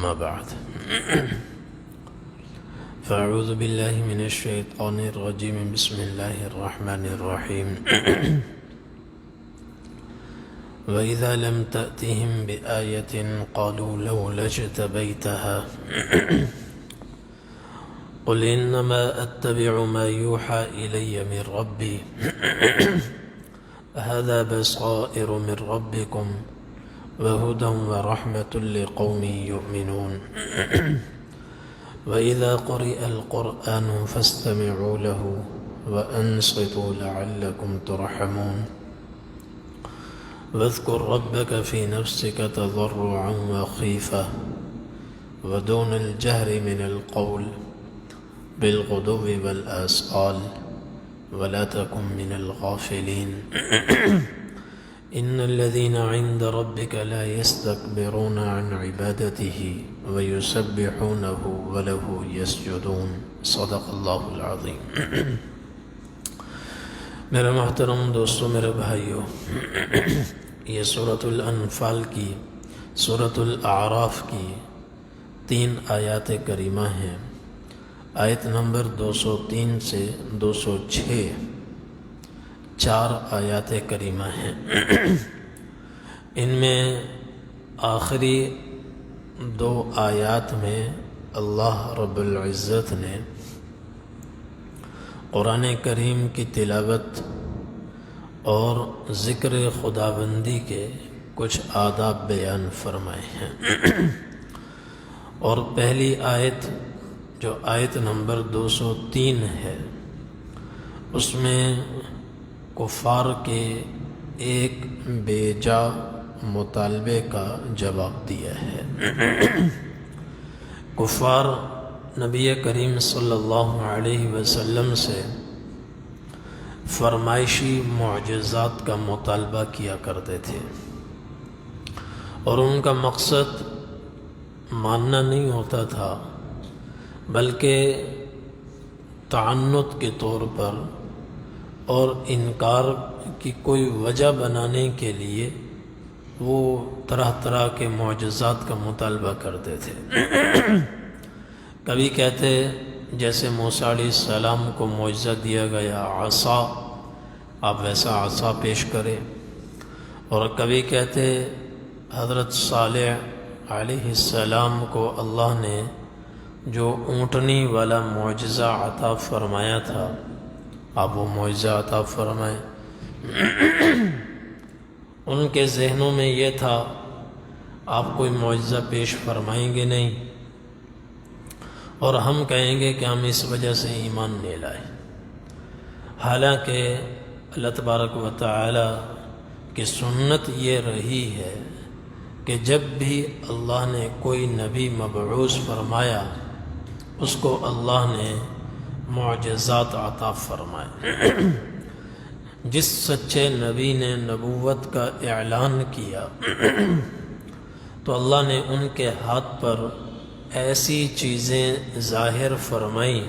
ما بعد فأعوذ بالله من الشيطان الرجيم بسم الله الرحمن الرحيم وإذا لم تأتهم بآية قالوا لولا اجتبيتها قل إنما أتبع ما يوحى إلي من ربي هذا بصائر من ربكم وهدى ورحمة لقوم يؤمنون وإذا قرئ القرآن فاستمعوا له وأنصتوا لعلكم ترحمون واذكر ربك في نفسك تضرعا وخيفة ودون الجهر من القول بالغدو والآصال ولا تكن من الغافلين إن الذين عند ربك لا يستكبرون عن عبادته ويسبحونه وله يسجدون صدق اللہ العظیم۔ میرے محترم دوستو، میرے بھائیو، یہ سورۃ الانفال کی، سورۃ الاعراف کی 3 آیات کریمہ ہیں۔ آیت نمبر 203 سے 206 4 آیات کریمہ ہیں۔ ان میں آخری 2 آیات میں اللہ رب العزت نے قرآن کریم کی تلاوت اور ذکر خداوندی کے کچھ آداب بیان فرمائے ہیں۔ اور پہلی آیت جو آیت نمبر 203 ہے، اس میں کفار کے ایک بے جا مطالبے کا جواب دیا ہے۔ کفار نبی کریم صلی اللہ علیہ وسلم سے فرمائشی معجزات کا مطالبہ کیا کرتے تھے، اور ان کا مقصد ماننا نہیں ہوتا تھا، بلکہ تعنت کے طور پر اور انکار کی کوئی وجہ بنانے کے لیے وہ طرح طرح کے معجزات کا مطالبہ کرتے تھے۔ کبھی کہتے جیسے موسیٰ علیہ السلام کو معجزہ دیا گیا عصا، آپ ویسا عصا پیش کریں، اور کبھی کہتے حضرت صالح علیہ السلام کو اللہ نے جو اونٹنی والا معجزہ عطا فرمایا تھا، آپ وہ معجزہ عطا فرمائیں۔ ان کے ذہنوں میں یہ تھا آپ کوئی معجزہ پیش فرمائیں گے نہیں، اور ہم کہیں گے کہ ہم اس وجہ سے ایمان نہیں لائے۔ حالانکہ اللہ تبارک و تعالی کی سنت یہ رہی ہے کہ جب بھی اللہ نے کوئی نبی مبعوث فرمایا، اس کو اللہ نے معجزات عطا فرمائے۔ جس سچے نبی نے نبوت کا اعلان کیا تو اللہ نے ان کے ہاتھ پر ایسی چیزیں ظاہر فرمائیں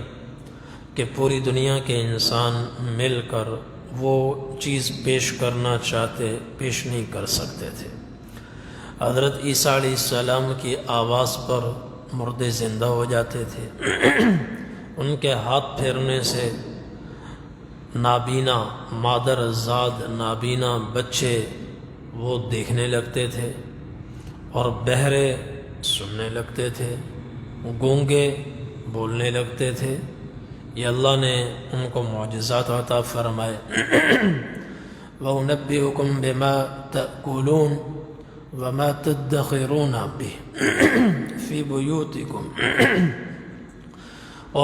کہ پوری دنیا کے انسان مل کر وہ چیز پیش کرنا چاہتے پیش نہیں کر سکتے تھے۔ حضرت عیسیٰ علیہ السلام کی آواز پر مردے زندہ ہو جاتے تھے، ان کے ہاتھ پھیرنے سے نابینا مادر زاد نابینا بچے وہ دیکھنے لگتے تھے، اور بہرے سننے لگتے تھے، گونگے بولنے لگتے تھے۔ یہ اللہ نے ان کو معجزات عطا فرمائے۔ وَأُنَبِّئُكُم بِمَا تَأْكُلُونَ وَمَا تَدَّخِرُونَ بِهِ فِي بُيُوتِكُمْ۔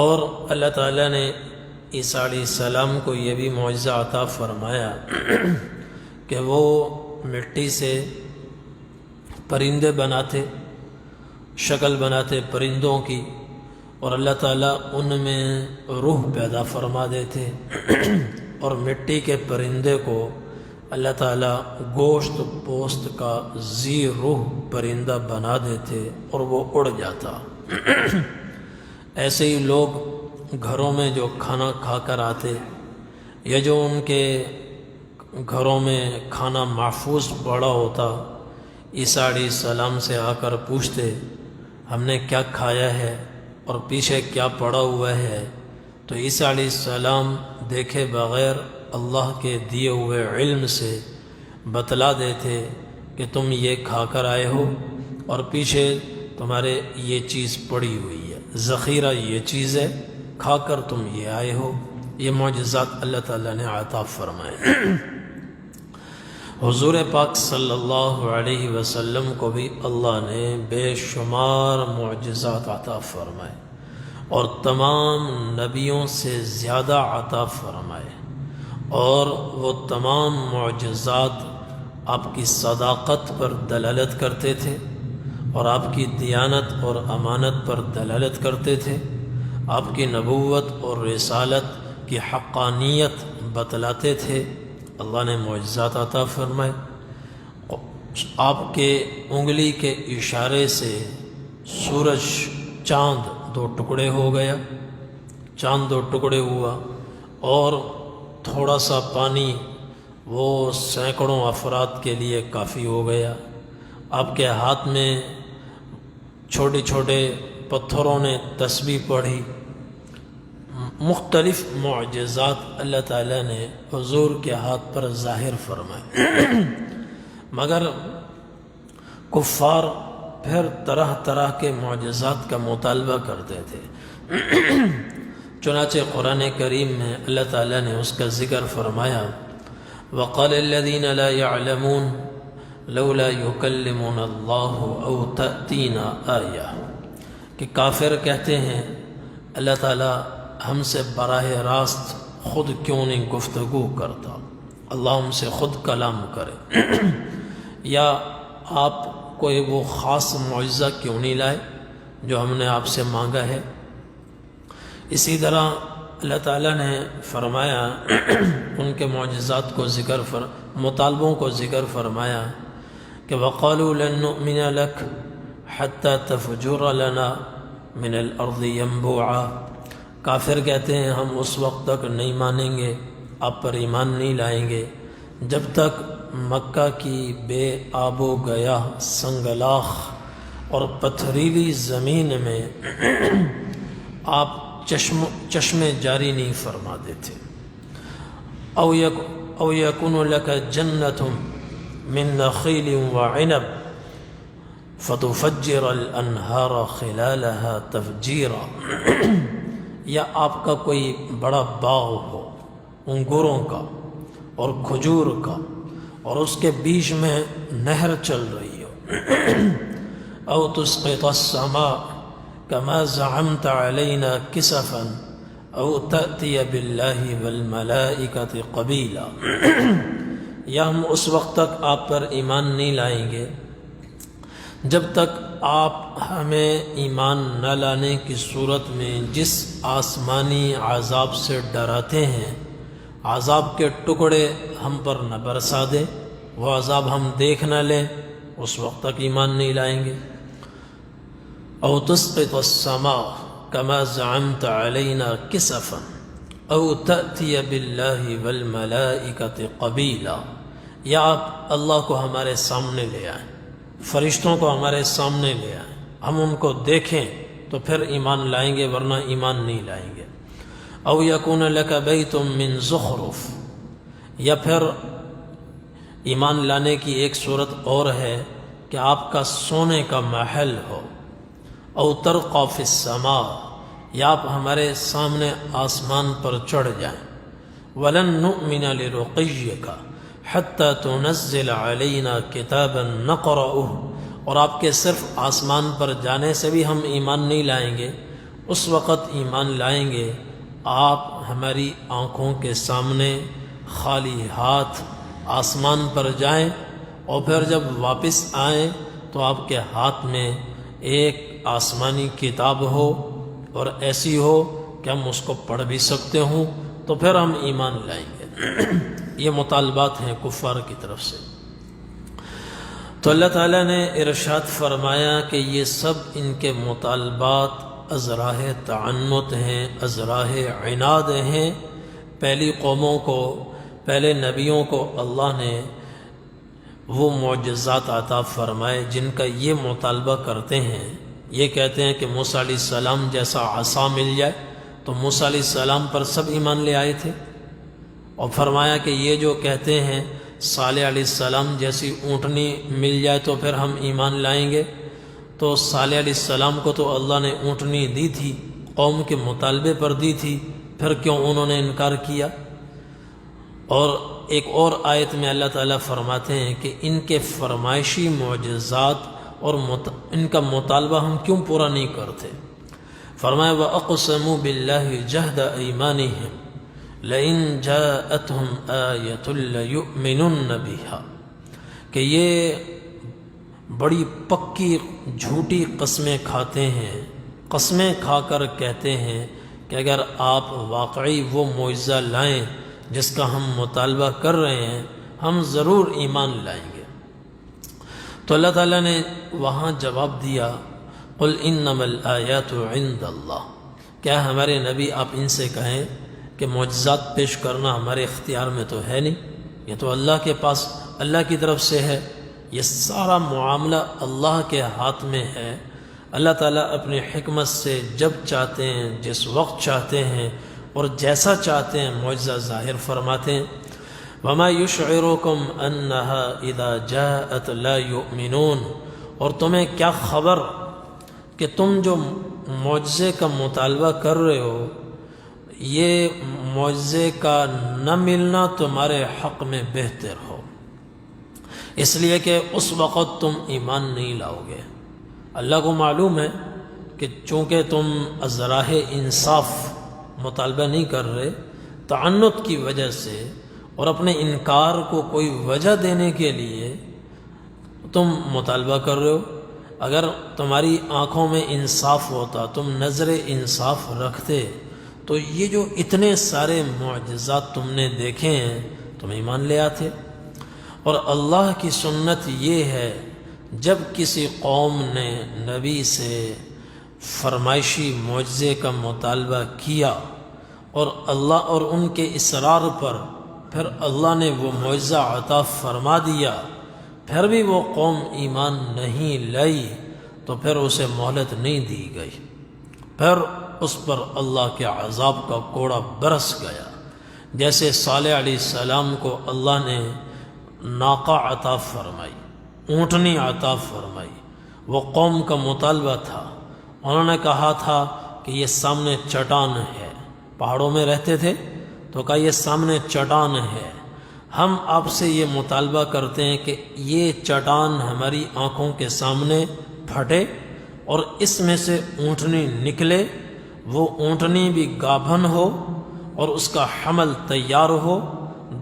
اور اللہ تعالیٰ نے عیسیٰ علیہ السلام کو یہ بھی معجزہ عطا فرمایا کہ وہ مٹی سے پرندے بناتے، شکل بناتے پرندوں کی، اور اللہ تعالیٰ ان میں روح پیدا فرما دیتے، اور مٹی کے پرندے کو اللہ تعالیٰ گوشت پوست کا ذی روح پرندہ بنا دیتے اور وہ اڑ جاتا۔ ایسے ہی لوگ گھروں میں جو کھانا کھا کر آتے، یا جو ان کے گھروں میں کھانا محفوظ پڑا ہوتا، عیسیٰ علیہ السلام سے آ کر پوچھتے ہم نے کیا کھایا ہے اور پیچھے کیا پڑا ہوا ہے، تو عیسیٰ علیہ السلام دیکھے بغیر اللہ کے دیے ہوئے علم سے بتلا دیتے کہ تم یہ کھا کر آئے ہو اور پیچھے تمہارے یہ چیز پڑی ہوئی ہے، ذخیرہ یہ چیز ہے، کھا کر تم یہ آئے ہو۔ یہ معجزات اللہ تعالیٰ نے عطا فرمائے۔ حضور پاک صلی اللہ علیہ وسلم کو بھی اللہ نے بے شمار معجزات عطا فرمائے اور تمام نبیوں سے زیادہ عطا فرمائے، اور وہ تمام معجزات آپ کی صداقت پر دلالت کرتے تھے اور آپ کی دیانت اور امانت پر دلالت کرتے تھے، آپ کی نبوت اور رسالت کی حقانیت بتلاتے تھے۔ اللہ نے معجزات عطا فرمائے۔ آپ کے انگلی کے اشارے سے سورج چاند 2 ٹکڑے ہو گیا، چاند 2 ٹکڑے ہوا، اور تھوڑا سا پانی وہ سینکڑوں افراد کے لیے کافی ہو گیا۔ آپ کے ہاتھ میں چھوٹے چھوٹے پتھروں نے تسبیح پڑھی۔ مختلف معجزات اللہ تعالیٰ نے حضور کے ہاتھ پر ظاہر فرمائے، مگر کفار پھر طرح طرح کے معجزات کا مطالبہ کرتے تھے۔ چنانچہ قرآن کریم میں اللہ تعالیٰ نے اس کا ذکر فرمایا، وَقَالَ الَّذِينَ لَا يَعْلَمُونَ لَوْلَا يُكَلِّمُنَا اللَّهُ أَوْ تَأْتِينَا آیَةٌ، کہ کافر کہتے ہیں اللہ تعالیٰ ہم سے براہ راست خود کیوں نہیں گفتگو کرتا، اللہ ہم سے خود کلام کرے، یا آپ کوئی وہ خاص معجزہ کیوں نہیں لائے جو ہم نے آپ سے مانگا ہے۔ اسی طرح اللہ تعالیٰ نے فرمایا، ان کے معجزات کو مطالبوں کو ذکر فرمایا کہ وَقَالُوا لَن نُؤْمِنَ لَكَ حَتَّى تَفْجُرَ لَنَا مِنَ الْأَرْضِ يَنبُوعًا، کافر کہتے ہیں ہم اس وقت تک نہیں مانیں گے، آپ پر ایمان نہیں لائیں گے جب تک مکہ کی بے آب و گیا سنگلاخ اور پتھریلی زمین میں آپ چشمے جاری نہیں فرما دیتے۔ او یکن لک جنت من نخیل وعنب فتفجر الانہار خلالها تفجیرا، یا آپ کا کوئی بڑا باغ ہو انگوروں کا اور کھجور کا اور اس کے بیچ میں نہر چل رہی ہو، او تسقط السماء كما زعمت علينا كسفا او تأتي بالله والملائكة قبيلا، یا ہم اس وقت تک آپ پر ایمان نہیں لائیں گے جب تک آپ ہمیں ایمان نہ لانے کی صورت میں جس آسمانی عذاب سے ڈراتے ہیں عذاب کے ٹکڑے ہم پر نہ برسا دے، وہ عذاب ہم دیکھ نہ لیں، اس وقت تک ایمان نہیں لائیں گے۔ او تسقط السماء كما زعمت علينا كسفا او تأتي بالله والملائكة قبيلا، یا آپ اللہ کو ہمارے سامنے لے آئیں، فرشتوں کو ہمارے سامنے لے آئیں، ہم ان کو دیکھیں تو پھر ایمان لائیں گے، ورنہ ایمان نہیں لائیں گے۔ او یکون لک بیت من زخرف، یا پھر ایمان لانے کی ایک صورت اور ہے کہ آپ کا سونے کا محل ہو۔ او ترقی فی السماء، یا آپ ہمارے سامنے آسمان پر چڑھ جائیں۔ ولن نؤمن لرقیک حتی تنزل علینا کتابا نقرأہ، اور آپ کے صرف آسمان پر جانے سے بھی ہم ایمان نہیں لائیں گے، اس وقت ایمان لائیں گے آپ ہماری آنکھوں کے سامنے خالی ہاتھ آسمان پر جائیں، اور پھر جب واپس آئیں تو آپ کے ہاتھ میں ایک آسمانی کتاب ہو اور ایسی ہو کہ ہم اس کو پڑھ بھی سکتے ہوں، تو پھر ہم ایمان لائیں گے۔ یہ مطالبات ہیں کفار کی طرف سے۔ تو اللہ تعالیٰ نے ارشاد فرمایا کہ یہ سب ان کے مطالبات از راہ تعنت ہیں، از راہ عناد ہیں۔ پہلی قوموں کو، پہلے نبیوں کو اللہ نے وہ معجزات عطا فرمائے جن کا یہ مطالبہ کرتے ہیں، یہ کہتے ہیں کہ موسیٰ علیہ السلام جیسا عصا مل جائے، تو موسیٰ علیہ السلام پر سب ایمان لے آئے تھے۔ اور فرمایا کہ یہ جو کہتے ہیں صالح علیہ السلام جیسی اونٹنی مل جائے تو پھر ہم ایمان لائیں گے، تو صالح علیہ السلام کو تو اللہ نے اونٹنی دی تھی، قوم کے مطالبے پر دی تھی، پھر کیوں انہوں نے انکار کیا؟ اور ایک اور آیت میں اللہ تعالیٰ فرماتے ہیں کہ ان کے فرمائشی معجزات اور ان کا مطالبہ ہم کیوں پورا نہیں کرتے؟ فرمایا وَأَقْسَمُوا بِاللَّهِ جَهْدَ أَيْمَانِهِمْ لَإِن جَاءَتْهُمْ آيَةٌ لَيُؤْمِنُنَّ بِهَا، کہ یہ بڑی پکی جھوٹی قسمیں کھاتے ہیں، قسمیں کھا کر کہتے ہیں کہ اگر آپ واقعی وہ معجزہ لائیں جس کا ہم مطالبہ کر رہے ہیں، ہم ضرور ایمان لائیں گے۔ تو اللہ تعالیٰ نے وہاں جواب دیا قُلْ إِنَّمَا الْآيَاتُ عِندَ اللَّهِ، کیا ہمارے نبی آپ ان سے کہیں کہ معجزات پیش کرنا ہمارے اختیار میں تو ہے نہیں، یہ تو اللہ کے پاس، اللہ کی طرف سے ہے، یہ سارا معاملہ اللہ کے ہاتھ میں ہے۔ اللہ تعالیٰ اپنی حکمت سے جب چاہتے ہیں، جس وقت چاہتے ہیں اور جیسا چاہتے ہیں معجزہ ظاہر فرماتے ہیں۔ وَمَا يُشْعِرُكُمْ أَنَّهَا إِذَا جَاءَتْ لَا يُؤْمِنُونَ، اور تمہیں کیا خبر کہ تم جو معجزے کا مطالبہ کر رہے ہو، یہ معجزے کا نہ ملنا تمہارے حق میں بہتر ہو، اس لیے کہ اس وقت تم ایمان نہیں لاؤ گے۔ اللہ کو معلوم ہے کہ چونکہ تم ازراہ انصاف مطالبہ نہیں کر رہے، تعنت کی وجہ سے اور اپنے انکار کو کوئی وجہ دینے کے لیے تم مطالبہ کر رہے ہو۔ اگر تمہاری آنکھوں میں انصاف ہوتا، تم نظر انصاف رکھتے، تو یہ جو اتنے سارے معجزات تم نے دیکھے ہیں تم ایمان لے آتے۔ اور اللہ کی سنت یہ ہے، جب کسی قوم نے نبی سے فرمائشی معجزے کا مطالبہ کیا اور اللہ اور ان کے اصرار پر پھر اللہ نے وہ معجزہ عطا فرما دیا، پھر بھی وہ قوم ایمان نہیں لائی، تو پھر اسے مہلت نہیں دی گئی، پھر اس پر اللہ کے عذاب کا کوڑا برس گیا۔ جیسے صالح علیہ السلام کو اللہ نے ناقہ عطا فرمائی، اونٹنی عطا فرمائی، وہ قوم کا مطالبہ تھا، انہوں نے کہا تھا کہ یہ سامنے چٹان ہے، پہاڑوں میں رہتے تھے تو کہا یہ سامنے چٹان ہے، ہم آپ سے یہ مطالبہ کرتے ہیں کہ یہ چٹان ہماری آنکھوں کے سامنے پھٹے اور اس میں سے اونٹنی نکلے، وہ اونٹنی بھی گابھن ہو اور اس کا حمل تیار ہو،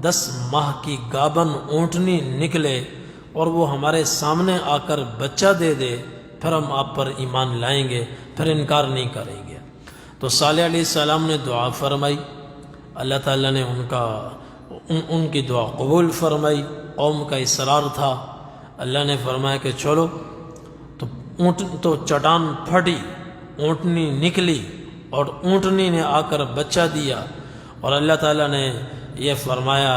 10 ماہ کی گابھن اونٹنی نکلے اور وہ ہمارے سامنے آ کر بچہ دے دے، پھر ہم آپ پر ایمان لائیں گے، پھر انکار نہیں کریں گے۔ تو صالح علیہ السلام نے دعا فرمائی، اللہ تعالیٰ نے ان کی دعا قبول فرمائی، قوم کا اصرار تھا، اللہ نے فرمایا کہ چلو، تو چٹان پھٹی، اونٹنی نکلی اور اونٹنی نے آ کر بچہ دیا، اور اللہ تعالیٰ نے یہ فرمایا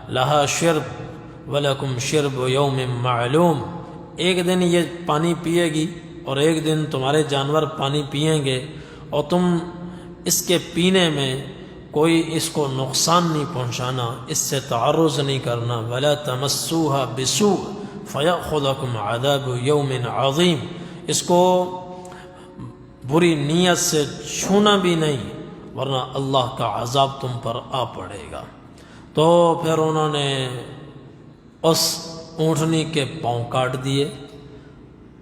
لہا شرب ولکم شرب یوم معلوم، ایک دن یہ پانی پیے گی اور ایک دن تمہارے جانور پانی پئیں گے، اور تم اس کے پینے میں کوئی اس کو نقصان نہیں پہنچانا، اس سے تعرض نہیں کرنا، ولا تمسوها بسوء فیأخذکم عذاب یوم عظیم، اس کو بری نیت سے چھونا بھی نہیں ورنہ اللہ کا عذاب تم پر آ پڑے گا۔ تو پھر انہوں نے اس اونٹنی کے پاؤں کاٹ دیے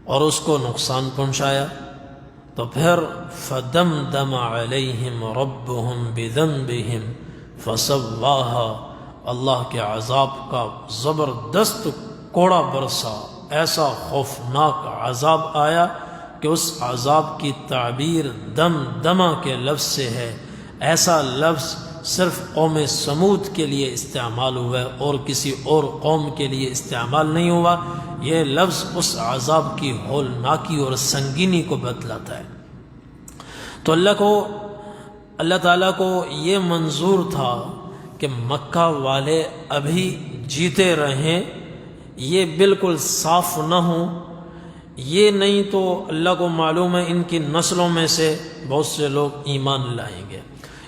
اور اس کو نقصان پہنچایا، تو پھر فدمدم علیہم ربہم بذنبہم فسواہا، اللہ کے عذاب کا زبردست کوڑا برسا، ایسا خوفناک عذاب آیا کہ اس عذاب کی تعبیر دمدمہ کے لفظ سے ہے۔ ایسا لفظ صرف قوم سمود کے لیے استعمال ہوا ہے اور کسی اور قوم کے لیے استعمال نہیں ہوا، یہ لفظ اس عذاب کی ہولناکی اور سنگینی کو بتلاتا ہے۔ تو اللہ تعالیٰ کو یہ منظور تھا کہ مکہ والے ابھی جیتے رہیں، یہ بالکل صاف نہ ہوں، یہ نہیں تو اللہ کو معلوم ہے ان کی نسلوں میں سے بہت سے لوگ ایمان لائیں گے۔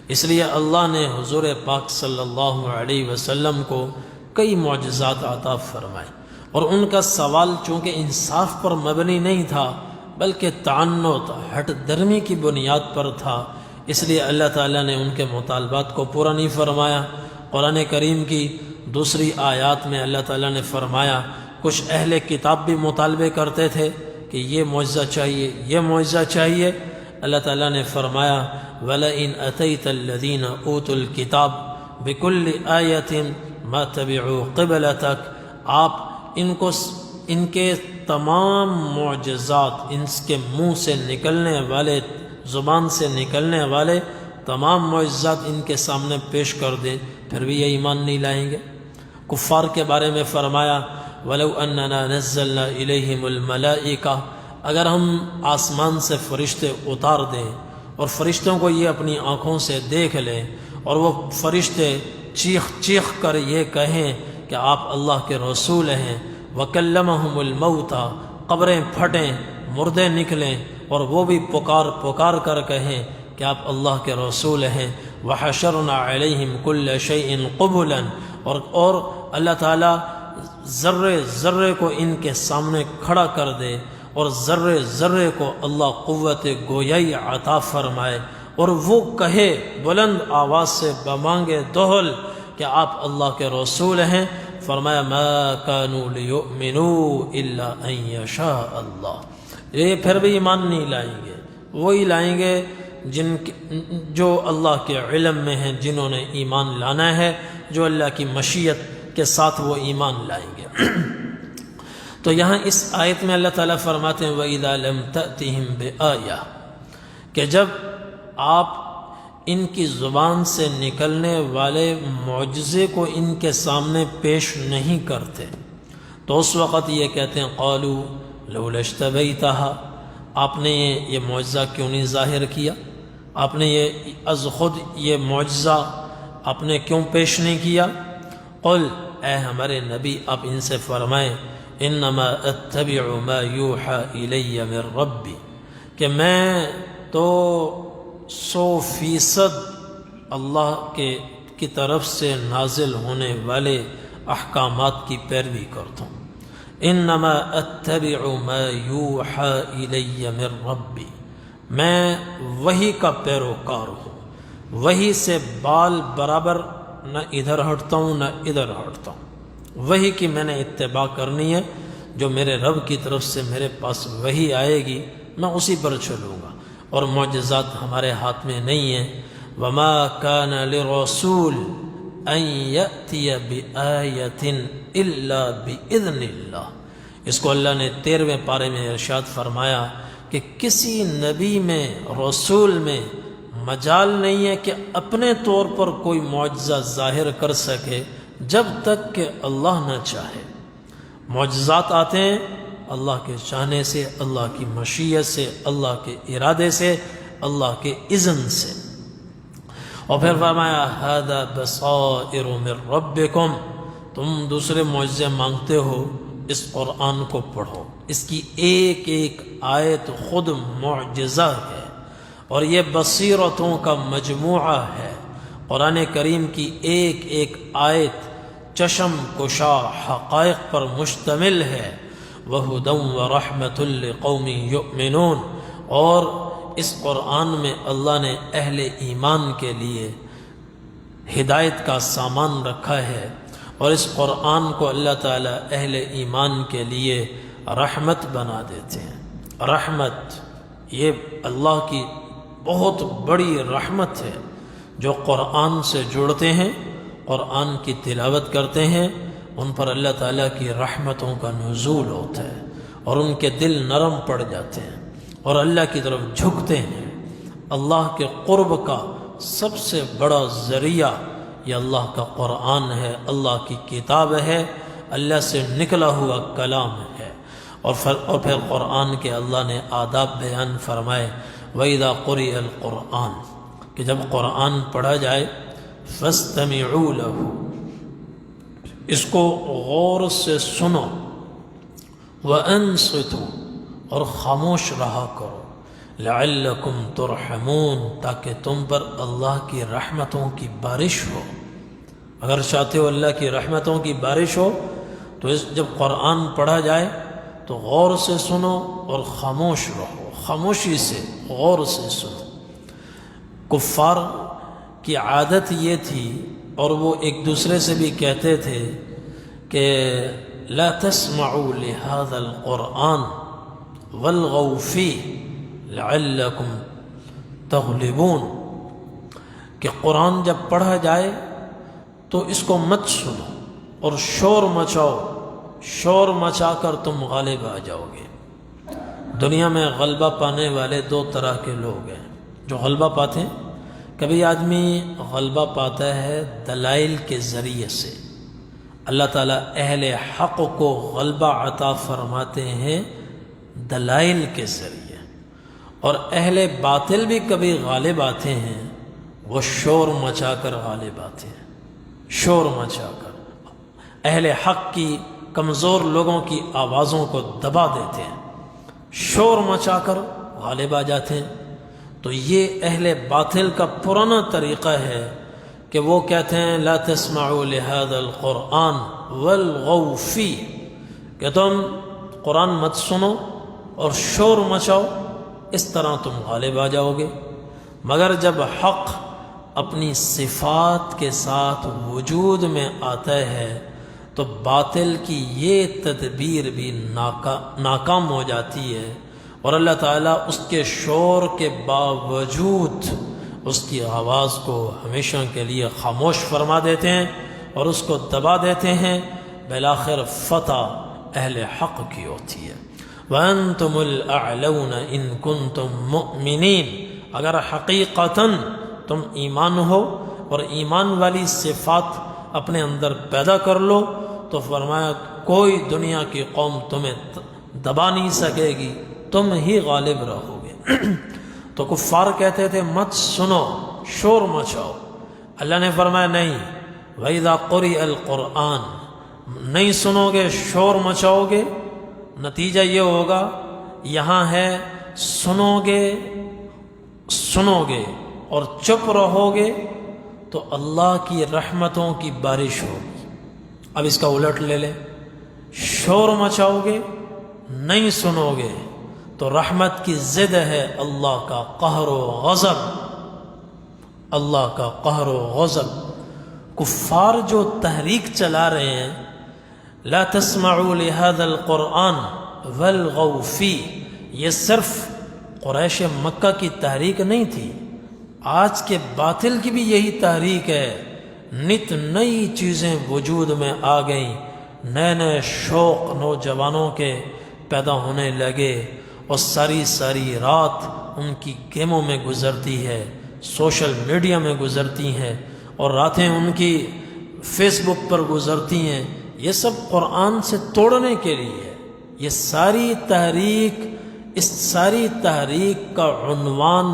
اس لیے اللہ نے حضور پاک صلی اللہ علیہ وسلم کو کئی معجزات عطا فرمائے، اور ان کا سوال چونکہ انصاف پر مبنی نہیں تھا بلکہ تعنت، ہٹ درمی کی بنیاد پر تھا، اس لیے اللہ تعالیٰ نے ان کے مطالبات کو پورا نہیں فرمایا۔ قرآن کریم کی دوسری آیات میں اللہ تعالیٰ نے فرمایا، کچھ اہل کتاب بھی مطالبے کرتے تھے کہ یہ معجزہ چاہیے، یہ معجزہ چاہیے۔ اللہ تعالیٰ نے فرمایا وَلَئِنْ أَتَيْتَ الَّذِينَ أُوتُوا الْكِتَابَ بِكُلِّ آيَةٍ مَا تَبِعُوا قِبْلَتَكَ، آپ ان کے تمام معجزات، ان کے منہ سے نکلنے والے، زبان سے نکلنے والے تمام معجزات ان کے سامنے پیش کر دیں، پھر بھی یہ ایمان نہیں لائیں گے۔ کفار کے بارے میں فرمایا وَلَوْ أَنَّنَا نَزَّلْنَا إِلَيْهِمُ الْمَلَائِكَةَ، اگر ہم آسمان سے فرشتے اتار دیں اور فرشتوں کو یہ اپنی آنکھوں سے دیکھ لیں، اور وہ فرشتے چیخ چیخ کر یہ کہیں کہ آپ اللہ کے رسول ہیں، وَكَلَّمَهُمُ الْمَوْتَى، قبریں پھٹیں، مردے نکلیں، اور وہ بھی پکار کر کہیں کہ آپ اللہ کے رسول ہیں، وَحَشَرْنَا عَلَيْهِمْ كُلَّ شَيْءٍ قُبُلًا، اور اللہ تعالیٰ ذرے ذرے کو ان کے سامنے کھڑا کر دے، اور ذرے ذرے کو اللہ قوت گویائی عطا فرمائے، اور وہ کہے بلند آواز سے بمانگے دہل کہ آپ اللہ کے رسول ہیں۔ فرمایا ما كانوا ليؤمنوا الا ان يشاء اللہ، یہ پھر بھی ایمان نہیں لائیں گے، وہی لائیں گے جو اللہ کے علم میں ہیں، جنہوں نے ایمان لانا ہے، جو اللہ کی مشیت کے ساتھ وہ ایمان لائیں گے۔ تو یہاں اس آیت میں اللہ تعالیٰ فرماتے ہیں وَإِذَا لَمْ تَأْتِهِمْ بِآيَةٍ، کہ جب آپ ان کی زبان سے نکلنے والے معجزے کو ان کے سامنے پیش نہیں کرتے، تو اس وقت یہ کہتے ہیں قالوا لولا اشتبیتها، آپ نے یہ معجزہ کیوں نہیں ظاہر کیا، آپ نے یہ از خود یہ معجزہ آپ نے کیوں پیش نہیں کیا۔ قل، اے ہمارے نبی آپ ان سے فرمائیں انما اتبع ما یوحى الی من ربی، کہ میں تو 100% اللہ کی طرف سے نازل ہونے والے احکامات کی پیروی کرتا ہوں۔ انما اتبع ما یوحى الی من ربی، میں وحی کا پیروکار ہوں، وحی سے بال برابر نہ ادھر ہٹتا ہوں نہ ادھر ہٹتا ہوں، وحی کی میں نے اتباع کرنی ہے، جو میرے رب کی طرف سے میرے پاس وحی آئے گی میں اسی پر چلوں گا، اور معجزات ہمارے ہاتھ میں نہیں ہیں۔ وما كان لرسول ان يأتي بآية الا بإذن اللہ، اس کو اللہ نے 13ویں پارے میں ارشاد فرمایا کہ کسی نبی میں، رسول میں مجال نہیں ہے کہ اپنے طور پر کوئی معجزہ ظاہر کر سکے جب تک کہ اللہ نہ چاہے۔ معجزات آتے ہیں اللہ کے چاہنے سے، اللہ کی مشیت سے، اللہ کے ارادے سے، اللہ کے اذن سے۔ اور پھر فرمایا ھذا بصائر من ربکم، تم دوسرے معجزے مانگتے ہو، اس قرآن کو پڑھو، اس کی ایک ایک آیت خود معجزہ ہے، اور یہ بصیرتوں کا مجموعہ ہے۔ قرآن کریم کی ایک ایک آیت چشم کشا حقائق پر مشتمل ہے۔ وَهُدًى وَرَحْمَةٌ لِقَوْمٍ يُؤْمِنُونَ، اور اس قرآن میں اللہ نے اہل ایمان کے لیے ہدایت کا سامان رکھا ہے، اور اس قرآن کو اللہ تعالیٰ اہل ایمان کے لیے رحمت بنا دیتے ہیں۔ رحمت یہ اللہ کی بہت بڑی رحمت ہے، جو قرآن سے جڑتے ہیں، قرآن کی تلاوت کرتے ہیں، ان پر اللہ تعالیٰ کی رحمتوں کا نزول ہوتا ہے، اور ان کے دل نرم پڑ جاتے ہیں اور اللہ کی طرف جھکتے ہیں۔ اللہ کے قرب کا سب سے بڑا ذریعہ یہ اللہ کا قرآن ہے، اللہ کی کتاب ہے، اللہ سے نکلا ہوا کلام ہے۔ اور پھر قرآن کے اللہ نے آداب بیان فرمائے وَإِذَا قُرِئَ الْقُرْآنُ، کہ جب قرآن پڑھا جائے فَاسْتَمِعُوا لَهُ، اس کو غور سے سنو، وَأَنصِتُوا، اور خاموش رہا کرو، لعلکم ترحمون، تاکہ تم پر اللہ کی رحمتوں کی بارش ہو۔ اگر چاہتے ہو اللہ کی رحمتوں کی بارش ہو تو جب قرآن پڑھا جائے تو غور سے سنو اور خاموش رہو، خاموشی سے غور سے سنو۔ کفار کی عادت یہ تھی، اور وہ ایک دوسرے سے بھی کہتے تھے کہ لا تسمعوا لهذا القرآن والغوا فيه لعلکم تغلبون، کہ قرآن جب پڑھا جائے تو اس کو مت سنو اور شور مچاؤ، شور مچا کر تم غالب آ جاؤ گے۔ دنیا میں غلبہ پانے والے دو طرح کے لوگ ہیں جو غلبہ پاتے ہیں۔ کبھی آدمی غلبہ پاتا ہے دلائل کے ذریعے سے، اللہ تعالیٰ اہل حق کو غلبہ عطا فرماتے ہیں دلائل کے ذریعے، اور اہل باطل بھی کبھی غالب آتے ہیں، وہ شور مچا کر غالب آتے ہیں، شور مچا کر اہل حق کی کمزور لوگوں کی آوازوں کو دبا دیتے ہیں، شور مچا کر غالب آ جاتے ہیں۔ تو یہ اہل باطل کا پرانا طریقہ ہے کہ وہ کہتے ہیں لا تسمعوا لهذا القرآن والغوا فيه، کہ تم قرآن مت سنو اور شور مچاؤ، اس طرح تم غالب آ جاؤ گے۔ مگر جب حق اپنی صفات کے ساتھ وجود میں آتا ہے تو باطل کی یہ تدبیر بھی ناکام ہو جاتی ہے، اور اللہ تعالیٰ اس کے شور کے باوجود اس کی آواز کو ہمیشہ کے لیے خاموش فرما دیتے ہیں اور اس کو دبا دیتے ہیں۔ بالآخر فتح اہل حق کی ہوتی ہے۔ وَأَنْتُمُ الْأَعْلَوْنَ إِن كُنْتُم مُؤْمِنِينَ، اگر حقیقتاً تم ایمان ہو اور ایمان والی صفات اپنے اندر پیدا کر لو تو فرمایا کوئی دنیا کی قوم تمہیں دبا نہیں سکے گی، تم ہی غالب رہو گے۔ تو کفار کہتے تھے مت سنو، شور مچاؤ۔ اللہ نے فرمایا نہیں، وَإِذَا قُرِئَ الْقُرْآنُ، نہیں سنو گے، شور مچاؤ گے، نتیجہ یہ ہوگا، یہاں ہے سنو گے اور چپ رہو گے تو اللہ کی رحمتوں کی بارش ہوگی۔ اب اس کا الٹ لے لیں، شور مچاؤ گے، نہیں سنو گے تو رحمت کی ضد ہے اللہ کا قہر و غضب، اللہ کا قہر و غضب۔ کفار جو تحریک چلا رہے ہیں لا تسمعوا لهذا القرآن والغوا فيه، یہ صرف قریش مکہ کی تحریک نہیں تھی، آج کے باطل کی بھی یہی تحریک ہے۔ نت نئی چیزیں وجود میں آ گئیں، نئے نئے شوق نوجوانوں کے پیدا ہونے لگے، اور ساری رات ان کی گیموں میں گزرتی ہے، سوشل میڈیا میں گزرتی ہیں، اور راتیں ان کی فیس بک پر گزرتی ہیں۔ یہ سب قرآن سے توڑنے کے لیے ہے۔ یہ ساری تحریک، اس ساری تحریک کا عنوان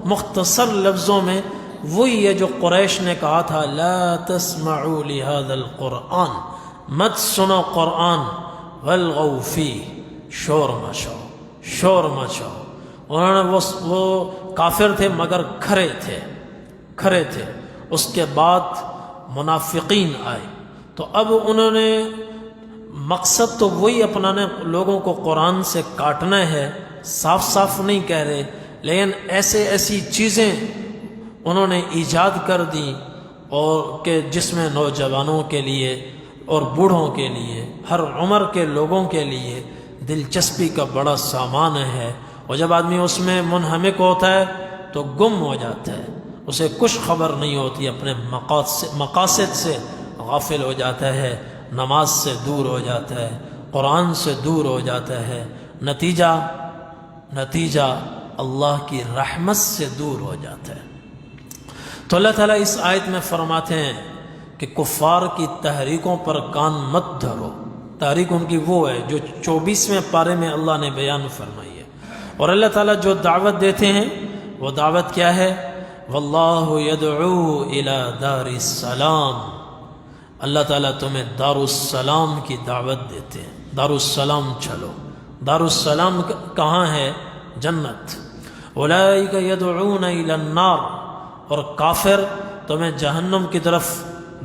مختصر لفظوں میں وہی ہے جو قریش نے کہا تھا لا تسمعوا لهذا القرآن، مت سنو قرآن، والغوا فيه، شور مچاؤ، شور مچاؤ۔ انہوں نے وہ کافر تھے مگر کھرے تھے۔ اس کے بعد منافقین آئے تو اب انہوں نے مقصد تو وہی اپنانے، لوگوں کو قرآن سے کاٹنا ہے، صاف نہیں کہہ رہے، لیکن ایسی چیزیں انہوں نے ایجاد کر دی، اور کہ جس میں نوجوانوں کے لیے اور بوڑھوں کے لیے، ہر عمر کے لوگوں کے لیے دلچسپی کا بڑا سامان ہے، اور جب آدمی اس میں منہمک ہوتا ہے تو گم ہو جاتا ہے، اسے کچھ خبر نہیں ہوتی، اپنے مقاصد سے غافل ہو جاتا ہے، نماز سے دور ہو جاتا ہے، قرآن سے دور ہو جاتا ہے، نتیجہ اللہ کی رحمت سے دور ہو جاتا ہے۔ تو اللہ تعالیٰ اس آیت میں فرماتے ہیں کہ کفار کی تحریکوں پر کان مت دھرو۔ تحریک ان کی وہ ہے جو 24ویں پارے میں اللہ نے بیان فرمائی ہے، اور اللہ تعالیٰ جو دعوت دیتے ہیں وہ دعوت کیا ہے؟ واللہ یدعو الی دار السلام، اللہ تعالیٰ تمہیں دار السلام کی دعوت دیتے ہیں، دار السلام چلو، دارالسلام کہاں ہے؟ جنت۔ اولئک یدعون الی النار، اور کافر تمہیں جہنم کی طرف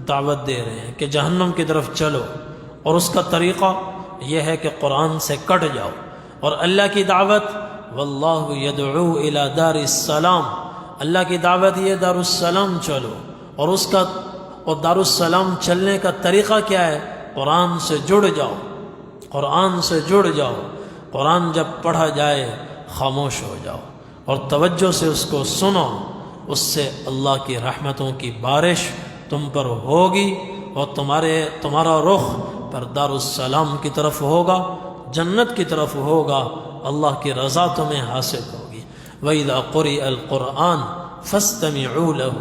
دعوت دے رہے ہیں کہ جہنم کی طرف چلو، اور اس کا طریقہ یہ ہے کہ قرآن سے کٹ جاؤ۔ اور اللہ کی دعوت واللہ یدعو الی دار السلام، اللہ کی دعوت یہ دارالسلام چلو، اور دارالسلام چلنے کا طریقہ کیا ہے؟ قرآن سے جڑ جاؤ، قرآن سے جڑ جاؤ۔ قرآن جب پڑھا جائے خاموش ہو جاؤ اور توجہ سے اس کو سنو، اس سے اللہ کی رحمتوں کی بارش تم پر ہوگی، اور تمہارا رخ پر دارالسلام کی طرف ہوگا، جنت کی طرف ہوگا، اللہ کی رضا تمہیں حاصل ہوگی۔ وَإِذَا قُرِئَ الْقُرْآنُ فَاسْتَمِعُوا لَهُ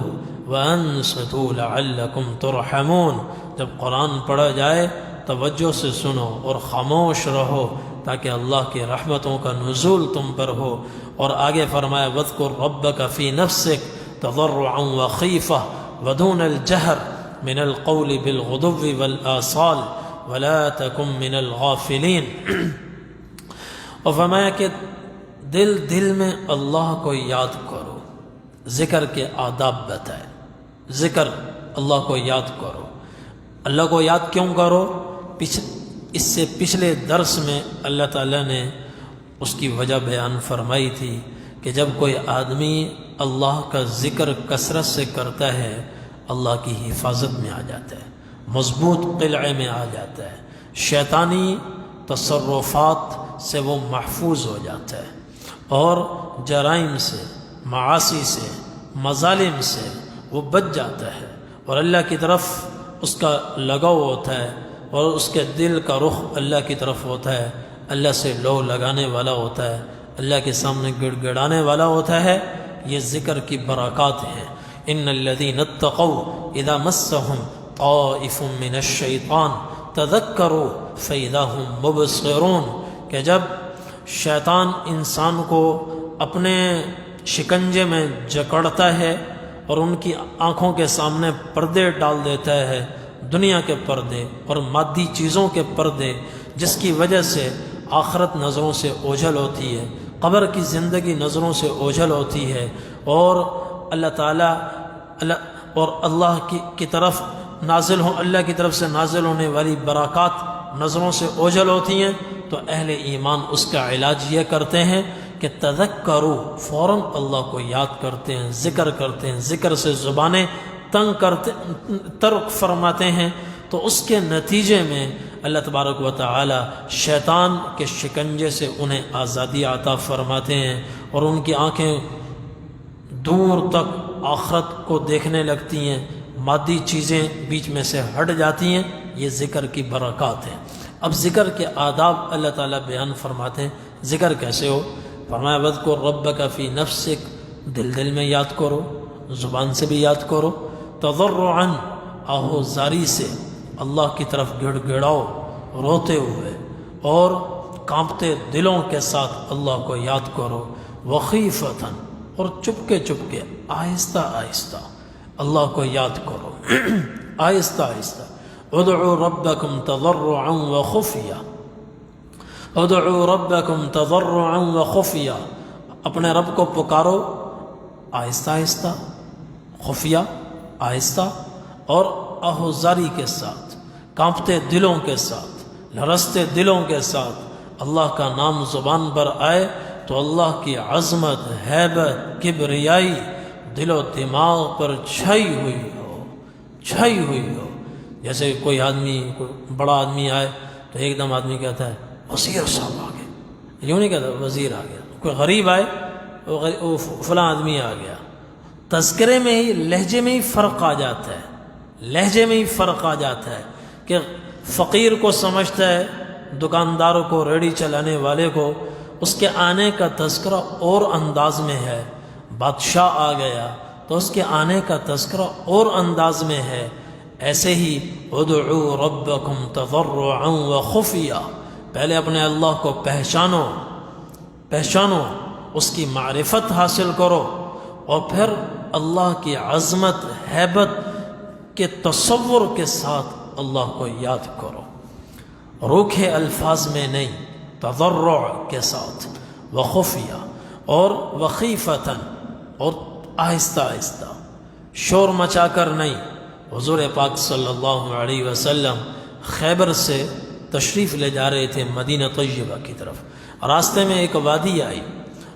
وَأَنصِتُوا لَعَلَّكُمْ تُرْحَمُونَ، جب قرآن پڑھا جائے توجہ سے سنو اور خاموش رہو تاکہ اللہ کی رحمتوں کا نزول تم پر ہو۔ اور آگے فرمایا وَاذْكُرْ رَبَّكَ فِي نَفْسِكَ تَضَرُّعًا وَخِيفَةً وَدُونَ الْجَهْرِ مِنَ الْقَوْلِ بِالْغُدُوِّ وَالْآصَالِ وَلَا تَكُن مِّنَ الْغَافِلِينَ۔ اور فرمایا کہ دل میں اللہ کو یاد کرو، ذکر کے آداب بتائے، ذکر اللہ کو یاد کرو۔ اللہ کو یاد کیوں کرو؟ اس سے پچھلے درس میں اللہ تعالیٰ نے اس کی وجہ بیان فرمائی تھی کہ جب کوئی آدمی اللہ کا ذکر کثرت سے کرتا ہے اللہ کی حفاظت میں آ جاتا ہے، مضبوط قلعے میں آ جاتا ہے، شیطانی تصرفات سے وہ محفوظ ہو جاتا ہے، اور جرائم سے، معاصی سے، مظالم سے وہ بچ جاتا ہے، اور اللہ کی طرف اس کا لگاؤ ہوتا ہے، اور اس کے دل کا رخ اللہ کی طرف ہوتا ہے، اللہ سے لو لگانے والا ہوتا ہے، اللہ کے سامنے گڑ گڑانے والا ہوتا ہے۔ یہ ذکر کی برکات ہیں۔ ان الذین اتقوا اذا مسهم طائف من الشیطان تذکروا فاذا هم مبصرون، کہ جب شیطان انسان کو اپنے شکنجے میں جکڑتا ہے اور ان کی آنکھوں کے سامنے پردے ڈال دیتا ہے، دنیا کے پردے اور مادی چیزوں کے پردے، جس کی وجہ سے آخرت نظروں سے اوجھل ہوتی ہے، قبر کی زندگی نظروں سے اوجھل ہوتی ہے، اور اللہ تعالیٰ اور اللہ کی طرف اللہ کی طرف سے نازل ہونے والی برکات نظروں سے اوجھل ہوتی ہیں، تو اہل ایمان اس کا علاج یہ کرتے ہیں کہ تذکروا، فوراً اللہ کو یاد کرتے ہیں، ذکر کرتے ہیں، ذکر سے زبانیں ترک فرماتے ہیں، تو اس کے نتیجے میں اللہ تبارک و تعالی شیطان کے شکنجے سے انہیں آزادی عطا فرماتے ہیں، اور ان کی آنکھیں دور تک آخرت کو دیکھنے لگتی ہیں، مادی چیزیں بیچ میں سے ہٹ جاتی ہیں۔ یہ ذکر کی برکات ہیں۔ اب ذکر کے آداب اللہ تعالیٰ بیان فرماتے ہیں۔ ذکر کیسے ہو؟ فرمایا وَاذْكُرْ رَبَّكَ فِي نَفْسِكَ، دل میں یاد کرو، زبان سے بھی یاد کرو، تضرعاً، آہو زاری سے اللہ کی طرف گڑ گڑاؤ روتے ہوئے، اور کانپتے دلوں کے ساتھ اللہ کو یاد کرو، وخیفتاً، اور چپکے چپکے، آہستہ آہستہ اللہ کو یاد کرو، آہستہ آہستہ۔ ادعوا ربکم تضرعا وخفیہ، ادعوا ربکم تضرعا وخفیہ، اپنے رب کو پکارو آہستہ آہستہ، خفیہ آہستہ، اور آہوزاری کے ساتھ، کانپتے دلوں کے ساتھ، لرزتے دلوں کے ساتھ اللہ کا نام زبان پر آئے تو اللہ کی عظمت، ہیبت، کبریائی دل و دماغ پر چھائی ہوئی ہو۔ جیسے کوئی آدمی، کوئی بڑا آدمی آئے تو ایک دم آدمی کہتا ہے وزیر صاحب آ گئے، یوں نہیں کہتا وزیر آ گیا۔ کوئی غریب آئے وہ فلاں آدمی آ گیا۔ تذکرے میں ہی، لہجے میں ہی فرق آ جاتا ہے، لہجے میں ہی فرق آ جاتا ہے کہ فقیر کو سمجھتا ہے، دکاندار کو، ریڑھی چلانے والے کو اس کے آنے کا تذکرہ اور انداز میں ہے۔ بادشاہ آ گیا تو اس کے آنے کا تذکرہ اور انداز میں ہے۔ ایسے ہی ادعوا ربکم تضرعا وخفیہ، پہلے اپنے اللہ کو پہچانو، اس کی معرفت حاصل کرو، اور پھر اللہ کی عظمت، ہیبت کے تصور کے ساتھ اللہ کو یاد کرو، روکھے الفاظ میں نہیں، تضرع کے ساتھ، وخفیہ اور وخیفتاً اور آہستہ آہستہ، شور مچا کر نہیں۔ حضور پاک صلی اللہ علیہ وسلم خیبر سے تشریف لے جا رہے تھے مدینہ طیبہ کی طرف، راستے میں ایک وادی آئی،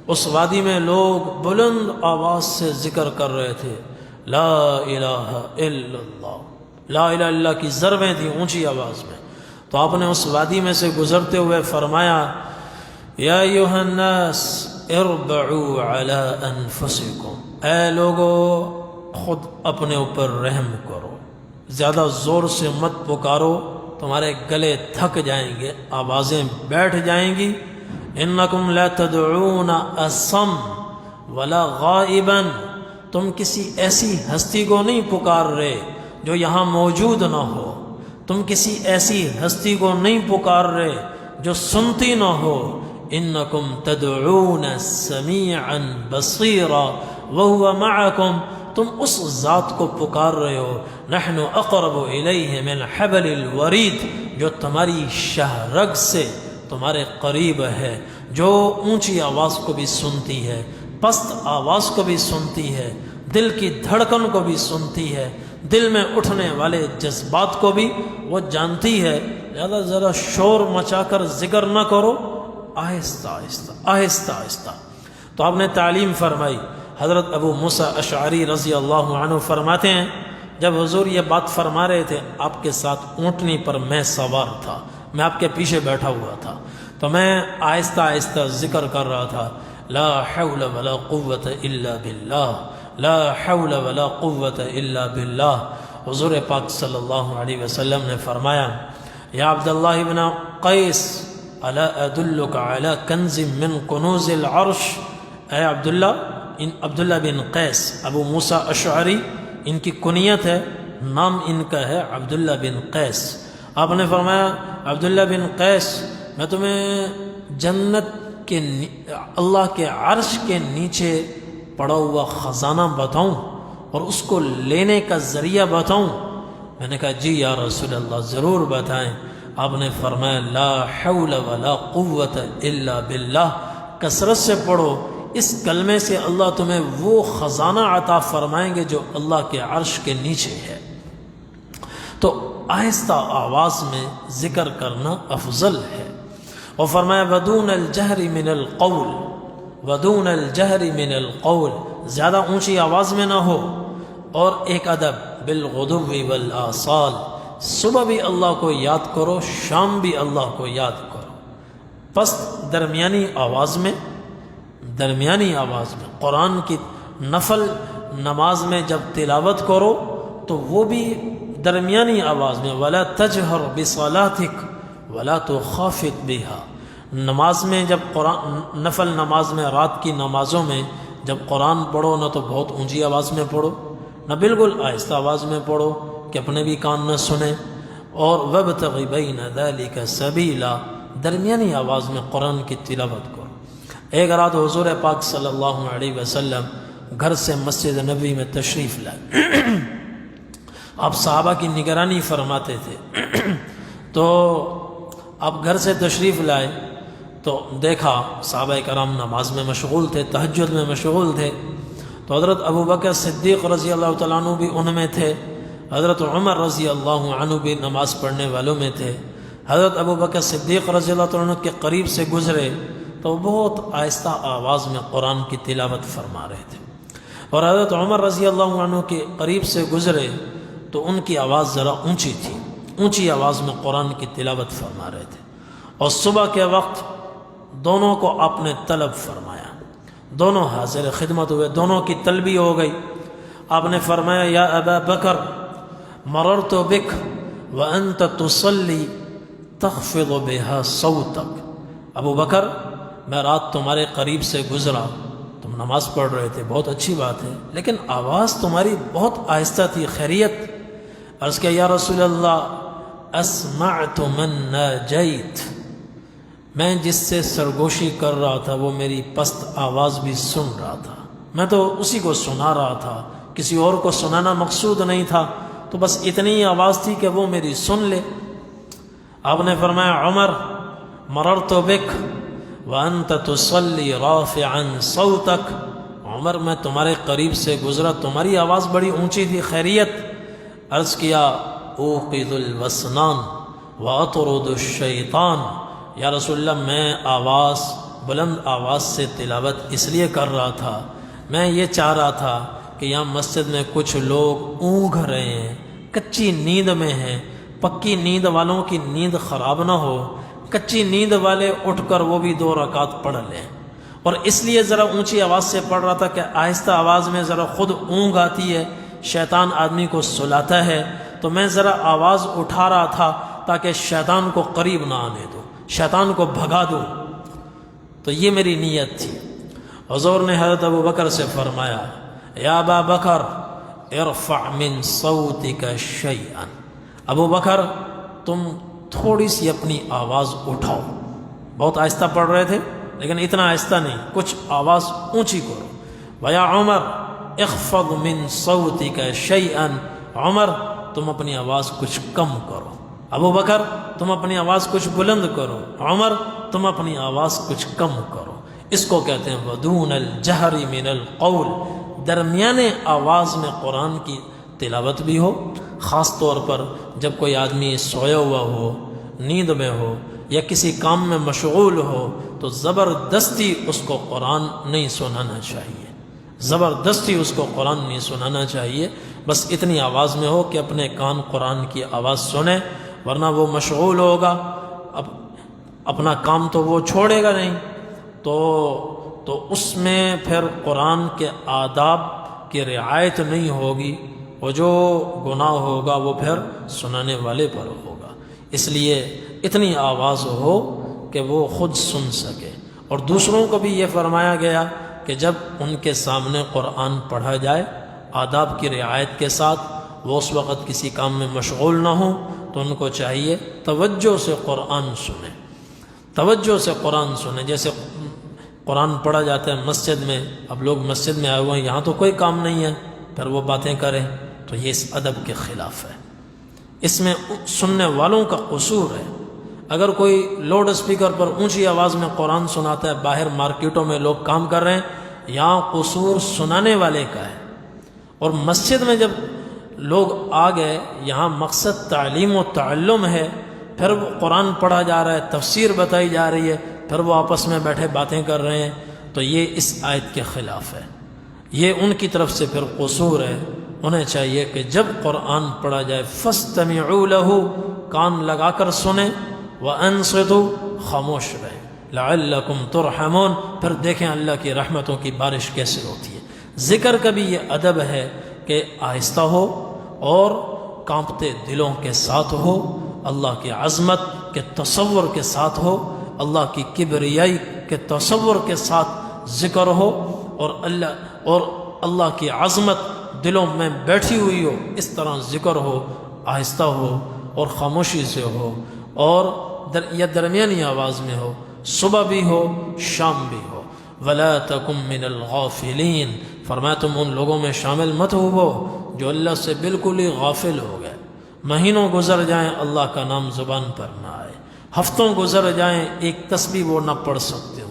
اس وادی میں لوگ بلند آواز سے ذکر کر رہے تھے، لا الہ الا اللہ، لا الہ الا اللہ کی ضربیں تھیں اونچی آواز میں۔ تو آپ نے اس وادی میں سے گزرتے ہوئے فرمایا، یا ایھا الناس اربعوا علی انفسکم، اے لوگو خود اپنے اوپر رحم کرو، زیادہ زور سے مت پکارو، تمہارے گلے تھک جائیں گے، آوازیں بیٹھ جائیں گی۔ انکم لا تدعون اصم ولا غائبا، تم کسی ایسی ہستی کو نہیں پکار رہے جو یہاں موجود نہ ہو، تم کسی ایسی ہستی کو نہیں پکار رہے جو سنتی نہ ہو۔ انکم تدعون سمیعا بصیرا وہو معکم، تم اس ذات کو پکار رہے ہو، نحن اقرب الیہ من حبل الورید، جو تمہاری شہرگ سے تمہارے قریب ہے، جو اونچی آواز کو بھی سنتی ہے، پست آواز کو بھی سنتی ہے، دل کی دھڑکن کو بھی سنتی ہے، دل میں اٹھنے والے جذبات کو بھی وہ جانتی ہے۔ زیادہ ذرا شور مچا کر ذکر نہ کرو، آہستہ آہستہ آہستہ آہستہ۔ تو آپ نے تعلیم فرمائی۔ حضرت ابو موسیٰ اشعری رضی اللہ عنہ فرماتے ہیں، جب حضور یہ بات فرما رہے تھے، آپ کے ساتھ اونٹنی پر میں سوار تھا، میں آپ کے پیچھے بیٹھا ہوا تھا، تو میں آہستہ آہستہ ذکر کر رہا تھا، لا حول ولا قوت الا باللہ، لا حول ولا قوت الا باللہ۔ حضور پاک صلی اللہ علیہ وسلم نے فرمایا، یا عبداللہ ابن قیس الا ادلک علی کنز من کنوز العرش، اے عبداللہ بن قیس، ابو موسیٰ اشعری ان کی کنیت ہے، نام ان کا ہے عبداللہ بن قیس۔ آپ نے فرمایا، عبداللہ بن قیس، میں تمہیں جنت کے اللہ کے عرش کے نیچے پڑا ہوا خزانہ بتاؤں اور اس کو لینے کا ذریعہ بتاؤں؟ میں نے کہا جی یا رسول اللہ، ضرور بتائیں۔ آپ نے فرمایا، لا حول ولا قوت الا باللہ، کثرت سے پڑھو، اس کلمے سے اللہ تمہیں وہ خزانہ عطا فرمائیں گے جو اللہ کے عرش کے نیچے ہے۔ تو آہستہ آواز میں ذکر کرنا افضل ہے۔ اور فرمایا، ودون الجہر من القول، ودون الجہر من القول، زیادہ اونچی آواز میں نہ ہو۔ اور ایک ادب، بالغدو والآصال، صبح بھی اللہ کو یاد کرو، شام بھی اللہ کو یاد کرو، پست درمیانی آواز میں، درمیانی آواز میں قرآن کی نفل نماز میں جب تلاوت کرو تو وہ بھی درمیانی آواز میں، ولا تجہر بصلاتک ولا تخافت بها، نماز میں جب قرآن، نفل نماز میں، رات کی نمازوں میں جب قرآن پڑھو نہ تو بہت اونچی آواز میں پڑھو، نہ بالکل آہستہ آواز میں پڑھو کہ اپنے بھی کان نہ سنیں، اور وابتغ بین ذلک سبیلا، درمیانی آواز میں قرآن کی تلاوت کرو۔ ایک رات حضور پاک صلی اللہ علیہ وسلم گھر سے مسجد نبوی میں تشریف لائے، آپ صحابہ کی نگرانی فرماتے تھے، تو آپ گھر سے تشریف لائے تو دیکھا صحابہ کرام نماز میں مشغول تھے، تہجد میں مشغول تھے، تو حضرت ابو بکر صدیق رضی اللہ تعالیٰ عنہ بھی ان میں تھے، حضرت عمر رضی اللہ عنہ بھی نماز پڑھنے والوں میں تھے۔ حضرت ابو بکر صدیق رضی اللہ تعالیٰ عنہ کے قریب سے گزرے تو بہت آہستہ آواز میں قرآن کی تلاوت فرما رہے تھے، اور حضرت عمر رضی اللہ عنہ کے قریب سے گزرے تو ان کی آواز ذرا اونچی تھی، اونچی آواز میں قرآن کی تلاوت فرما رہے تھے۔ اور صبح کے وقت دونوں کو آپ نے طلب فرمایا، دونوں حاضر خدمت ہوئے، دونوں کی طلبی ہو گئی۔ آپ نے فرمایا، یا ابا بکر مررت بک وانت تصلی تخفض بها صوتک، ابو بکر میں رات تمہارے قریب سے گزرا، تم نماز پڑھ رہے تھے، بہت اچھی بات ہے، لیکن آواز تمہاری بہت آہستہ تھی، خیریت؟ عرض کیا، یا رسول اللہ، اسمعت من ناجیت، میں جس سے سرگوشی کر رہا تھا وہ میری پست آواز بھی سن رہا تھا، میں تو اسی کو سنا رہا تھا، کسی اور کو سنانا مقصود نہیں تھا، تو بس اتنی آواز تھی کہ وہ میری سن لے۔ آپ نے فرمایا، عمر مررت بک وانت تصلی رافعا صوتک، عمر میں تمہارے قریب سے گزرا، تمہاری آواز بڑی اونچی تھی، خیریت؟ عرض کیا اوقظ الوسنان واطرد الشیطان، یا رسول اللہ میں بلند آواز سے تلاوت اس لیے کر رہا تھا، میں یہ چاہ رہا تھا کہ یہاں مسجد میں کچھ لوگ اونگھ رہے ہیں، کچی نیند میں ہیں، پکی نیند والوں کی نیند خراب نہ ہو، کچی نیند والے اٹھ کر وہ بھی 2 رکعت پڑھ لیں، اور اس لیے ذرا اونچی آواز سے پڑھ رہا تھا کہ آہستہ آواز میں ذرا خود اونگھ آتی ہے، شیطان آدمی کو سلاتا ہے، تو میں ذرا آواز اٹھا رہا تھا تاکہ شیطان کو قریب نہ آنے دو، شیطان کو بھگا دو، تو یہ میری نیت تھی۔ حضور نے حضرت ابو بکر سے فرمایا یا ابا بکر ارفع من صوتک شیئا، ابو بکر تم تھوڑی سی اپنی آواز اٹھاؤ، بہت آہستہ پڑھ رہے تھے لیکن اتنا آہستہ نہیں، کچھ آواز اونچی کرو۔ ویا عمر اخفض من صوتک شیئا، عمر تم اپنی آواز کچھ کم کرو، ابو بکر تم اپنی آواز کچھ بلند کرو، عمر تم اپنی آواز کچھ کم کرو۔ اس کو کہتے ہیں ودون الجہر من القول، درمیانے آواز میں قرآن کی تلاوت بھی ہو، خاص طور پر جب کوئی آدمی سویا ہوا ہو، نیند میں ہو یا کسی کام میں مشغول ہو تو زبردستی اس کو قرآن نہیں سنانا چاہیے، زبردستی اس کو قرآن نہیں سنانا چاہیے، بس اتنی آواز میں ہو کہ اپنے کان قرآن کی آواز سنیں، ورنہ وہ مشغول ہوگا، اب اپنا کام تو وہ چھوڑے گا نہیں، تو اس میں پھر قرآن کے آداب کی رعایت نہیں ہوگی، وہ جو گناہ ہوگا وہ پھر سنانے والے پر ہوگا۔ اس لیے اتنی آواز ہو کہ وہ خود سن سکے، اور دوسروں کو بھی یہ فرمایا گیا کہ جب ان کے سامنے قرآن پڑھا جائے آداب کی رعایت کے ساتھ، وہ اس وقت کسی کام میں مشغول نہ ہوں، تو ان کو چاہیے توجہ سے قرآن سنیں، توجہ سے قرآن سنیں۔ جیسے قرآن پڑھا جاتا ہے مسجد میں، اب لوگ مسجد میں آئے ہوئے ہیں، یہاں تو کوئی کام نہیں ہے، پھر وہ باتیں کریں تو یہ اس ادب کے خلاف ہے، اس میں سننے والوں کا قصور ہے۔ اگر کوئی لاؤڈ اسپیکر پر اونچی آواز میں قرآن سناتا ہے، باہر مارکیٹوں میں لوگ کام کر رہے ہیں، یہاں قصور سنانے والے کا ہے۔ اور مسجد میں جب لوگ آ گئے، یہاں مقصد تعلیم و تعلم ہے، پھر وہ قرآن پڑھا جا رہا ہے، تفسیر بتائی جا رہی ہے، پھر وہ آپس میں بیٹھے باتیں کر رہے ہیں، تو یہ اس آیت کے خلاف ہے، یہ ان کی طرف سے پھر قصور ہے۔ انہیں چاہیے کہ جب قرآن پڑھا جائے فاستمعوا لہ، کان لگا کر سنیں، وانصتوا، خاموش رہیں، لعلکم ترحمون، پھر دیکھیں اللہ کی رحمتوں کی بارش کیسے ہوتی ہے۔ ذکر کا بھی یہ ادب ہے کہ آہستہ ہو اور کانپتے دلوں کے ساتھ ہو، اللہ کی عظمت کے تصور کے ساتھ ہو، اللہ کی کبریائی کے تصور کے ساتھ ذکر ہو، اور اللہ کی عظمت دلوں میں بیٹھی ہوئی ہو، اس طرح ذکر ہو، آہستہ ہو اور خاموشی سے ہو، اور یا درمیانی آواز میں ہو، صبح بھی ہو شام بھی ہو۔ وَلَا تَكُن مِّنَ الْغَافِلِينَ، فرمایا تم ان لوگوں میں شامل مت ہو جو اللہ سے بالکل ہی غافل ہو گئے، مہینوں گزر جائیں اللہ کا نام زبان پر نہ آئے، ہفتوں گزر جائیں ایک تسبیح وہ نہ پڑھ سکتے ہو،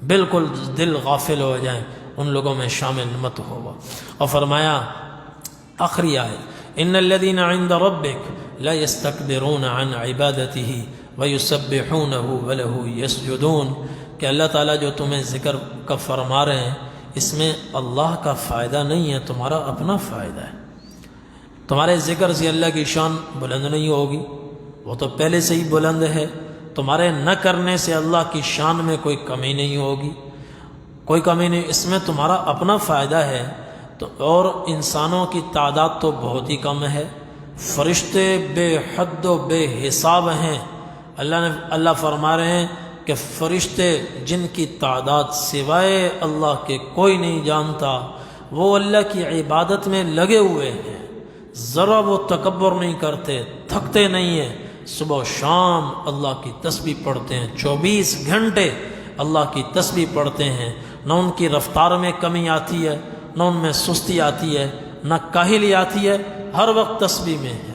بالکل دل غافل ہو جائیں، ان لوگوں میں شامل مت ہو۔ اور فرمایا آخری آیت ان الذين عند ربك لا يستكبرون عن عبادته ويسبحونه وله يسجدون، کہ اللہ تعالیٰ جو تمہیں ذکر کا فرما رہے ہیں اس میں اللہ کا فائدہ نہیں ہے، تمہارا اپنا فائدہ ہے۔ تمہارے ذکر سے اللہ کی شان بلند نہیں ہوگی، وہ تو پہلے سے ہی بلند ہے، تمہارے نہ کرنے سے اللہ کی شان میں کوئی کمی نہیں ہوگی، کوئی کمی نہیں، اس میں تمہارا اپنا فائدہ ہے۔ تو اور انسانوں کی تعداد تو بہت ہی کم ہے، فرشتے بے حد و بے حساب ہیں۔ اللہ فرما رہے ہیں کہ فرشتے جن کی تعداد سوائے اللہ کے کوئی نہیں جانتا، وہ اللہ کی عبادت میں لگے ہوئے ہیں، ذرا وہ تکبر نہیں کرتے، تھکتے نہیں ہیں، صبح و شام اللہ کی تسبیح پڑھتے ہیں، 24 گھنٹے اللہ کی تسبیح پڑھتے ہیں، نہ ان کی رفتار میں کمی آتی ہے، نہ ان میں سستی آتی ہے، نہ کاہلی آتی ہے، ہر وقت تسبیح میں ہے۔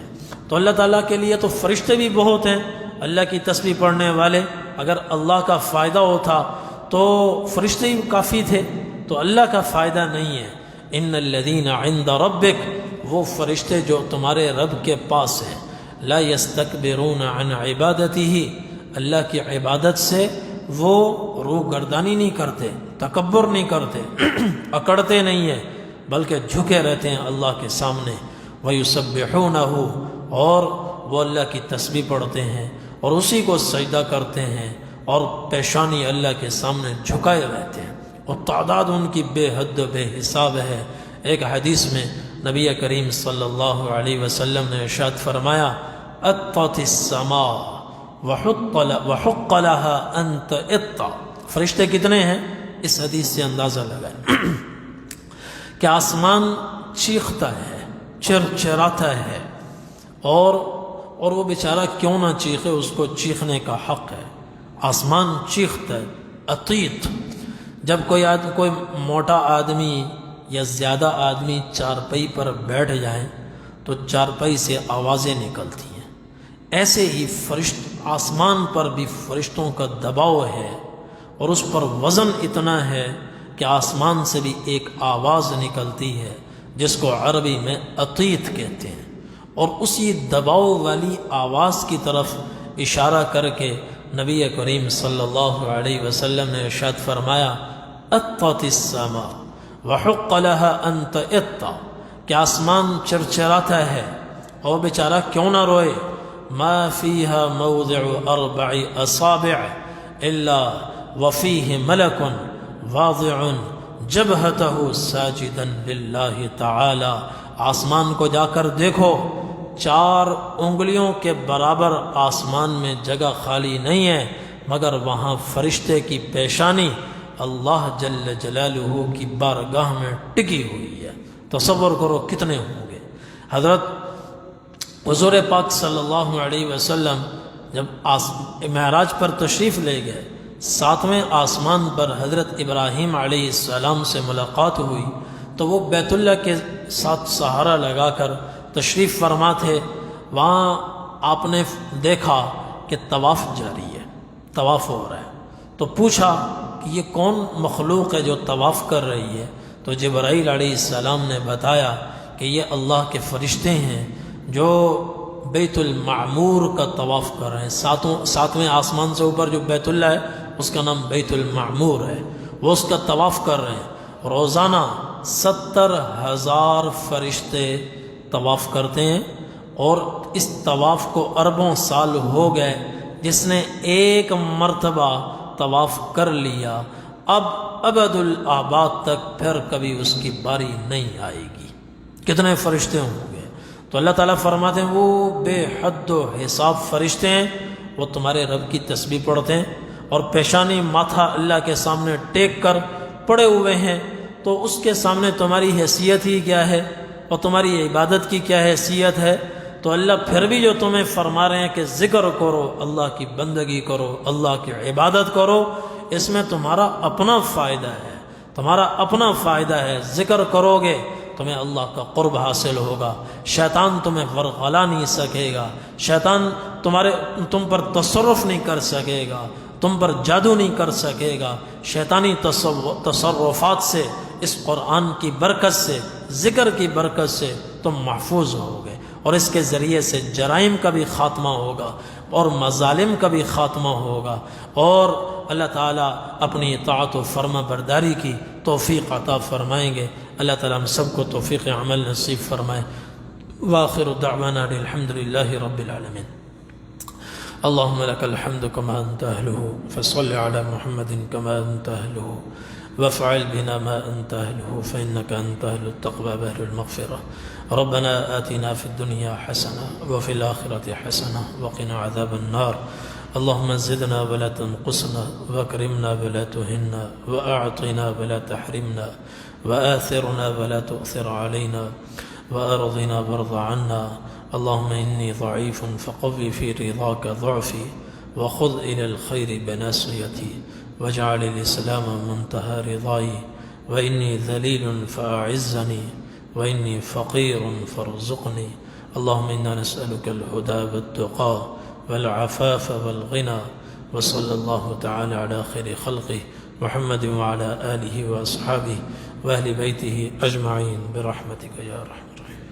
تو اللہ تعالیٰ کے لیے تو فرشتے بھی بہت ہیں، اللہ کی تسبیح پڑھنے والے، اگر اللہ کا فائدہ ہوتا تو فرشتے ہی کافی تھے، تو اللہ کا فائدہ نہیں ہے۔ ان الذین عند ربک، وہ فرشتے جو تمہارے رب کے پاس ہیں، لا یستکبرون عن عبادتہ، اللہ کی عبادت سے وہ روح گردانی نہیں کرتے، تکبر نہیں کرتے، اکڑتے نہیں ہیں، بلکہ جھکے رہتے ہیں اللہ کے سامنے۔ وَيُسَبِّحُونَهُ، اور وہ اللہ کی تسبیح پڑھتے ہیں اور اسی کو سجدہ کرتے ہیں اور پیشانی اللہ کے سامنے جھکائے رہتے ہیں، اور تعداد ان کی بے حد و بے حساب ہے۔ ایک حدیث میں نبی کریم صلی اللہ علیہ وسلم نے ارشاد فرمایا، اطت السماء وحق لها ان تئط، فرشتے کتنے ہیں؟ اس حدیث سے اندازہ لگائیں کہ آسمان چیختا ہے، چرچراتا ہے، اور وہ بیچارہ کیوں نہ چیخے، اس کو چیخنے کا حق ہے۔ آسمان چیختا ہے، اطیت۔ جب کوئی موٹا آدمی یا زیادہ آدمی چارپائی پر بیٹھ جائیں تو چارپائی سے آوازیں نکلتی ہیں، ایسے ہی آسمان پر بھی فرشتوں کا دباؤ ہے، اور اس پر وزن اتنا ہے کہ آسمان سے بھی ایک آواز نکلتی ہے جس کو عربی میں اطیت کہتے ہیں، اور اسی دباؤ والی آواز کی طرف اشارہ کر کے نبی کریم صلی اللہ علیہ وسلم نے ارشاد فرمایا، اطت السماء وحق لها ان تئط، کہ آسمان چرچراتا ہے اور بیچارہ کیوں نہ روئے، ما فيها موضع 4 اصابع الا وفيه ملك واضع جبهته ساجدا لله تعالی۔ آسمان کو جا کر دیکھو، 4 انگلیوں کے برابر آسمان میں جگہ خالی نہیں ہے، مگر وہاں فرشتے کی پیشانی اللہ جل جلالہ کی بارگاہ میں ٹکی ہوئی ہے۔ تصور کرو کتنے ہوں گے۔ حضرت حضور پاک صلی اللہ علیہ وسلم جب معراج پر تشریف لے گئے، 7ویں آسمان پر حضرت ابراہیم علیہ السلام سے ملاقات ہوئی، تو وہ بیت اللہ کے ساتھ سہارا لگا کر تشریف فرما تھے۔ وہاں آپ نے دیکھا کہ طواف جاری ہے، طواف ہو رہا ہے، تو پوچھا کہ یہ کون مخلوق ہے جو طواف کر رہی ہے؟ تو جبرائیل علیہ السلام نے بتایا کہ یہ اللہ کے فرشتے ہیں جو بیت المعمور کا طواف کر رہے ہیں۔ 7ویں آسمان سے اوپر جو بیت اللہ ہے اس کا نام بیت المعمور ہے، وہ اس کا طواف کر رہے ہیں۔ روزانہ 70,000 فرشتے طواف کرتے ہیں، اور اس طواف کو اربوں سال ہو گئے۔ جس نے ایک مرتبہ طواف کر لیا، اب ابد الآباد تک پھر کبھی اس کی باری نہیں آئے گی۔ کتنے فرشتے ہوں گے؟ تو اللہ تعالیٰ فرماتے ہیں وہ بے حد و حساب فرشتے ہیں، وہ تمہارے رب کی تسبیح پڑھتے ہیں اور پیشانی ماتھا اللہ کے سامنے ٹیک کر پڑے ہوئے ہیں۔ تو اس کے سامنے تمہاری حیثیت ہی کیا ہے اور تمہاری عبادت کی کیا حیثیت ہے؟ تو اللہ پھر بھی جو تمہیں فرما رہے ہیں کہ ذکر کرو، اللہ کی بندگی کرو، اللہ کی عبادت کرو، اس میں تمہارا اپنا فائدہ ہے، تمہارا اپنا فائدہ ہے۔ ذکر کرو گے تمہیں اللہ کا قرب حاصل ہوگا، شیطان تمہیں ورغلا نہیں سکے گا، شیطان تم پر تصرف نہیں کر سکے گا، تم پر جادو نہیں کر سکے گا۔ شیطانی تصرفات سے، اس قرآن کی برکت سے، ذکر کی برکت سے تم محفوظ ہوگے، اور اس کے ذریعے سے جرائم کا بھی خاتمہ ہوگا اور مظالم کا بھی خاتمہ ہوگا، اور اللہ تعالیٰ اپنی اطاعت و فرما برداری کی توفیق عطا فرمائیں گے۔ اللہ تعالیٰ ہم سب کو توفیق عمل نصیب فرمائے۔ وآخر دعوانا الحمد للہ رب العالمین۔ اللهم لك الحمد كما أنت أهله، فصل على محمد كما أنت أهله، وافعل بنا ما أنت أهله، فإنك أنت أهل التقوى وأهل المغفرة۔ ربنا آتنا في الدنيا حسنة وفي الآخرة حسنة وقنا عذاب النار۔ اللهم زدنا ولا تنقصنا، واكرمنا ولا تهنا، وأعطنا ولا تحرمنا، وآثرنا ولا تؤثر علينا، وأرضنا وارض عنا۔ اللهم إني ضعيف فقوي في رضاك ضعفي، وخذ إلى الخير بناصيتي، واجعل الإسلام منتهى رضاي، وإني ذليل فأعزني، وإني فقير فارزقني۔ اللهم إنا نسألك الهدى والتقى والعفاف والغنى، وصلی اللہ تعالی علی خیر خلقہ محمد وعلی آلہ واصحابہ واہل بیتہ اجمعین برحمتک یا ارحم الراحمین.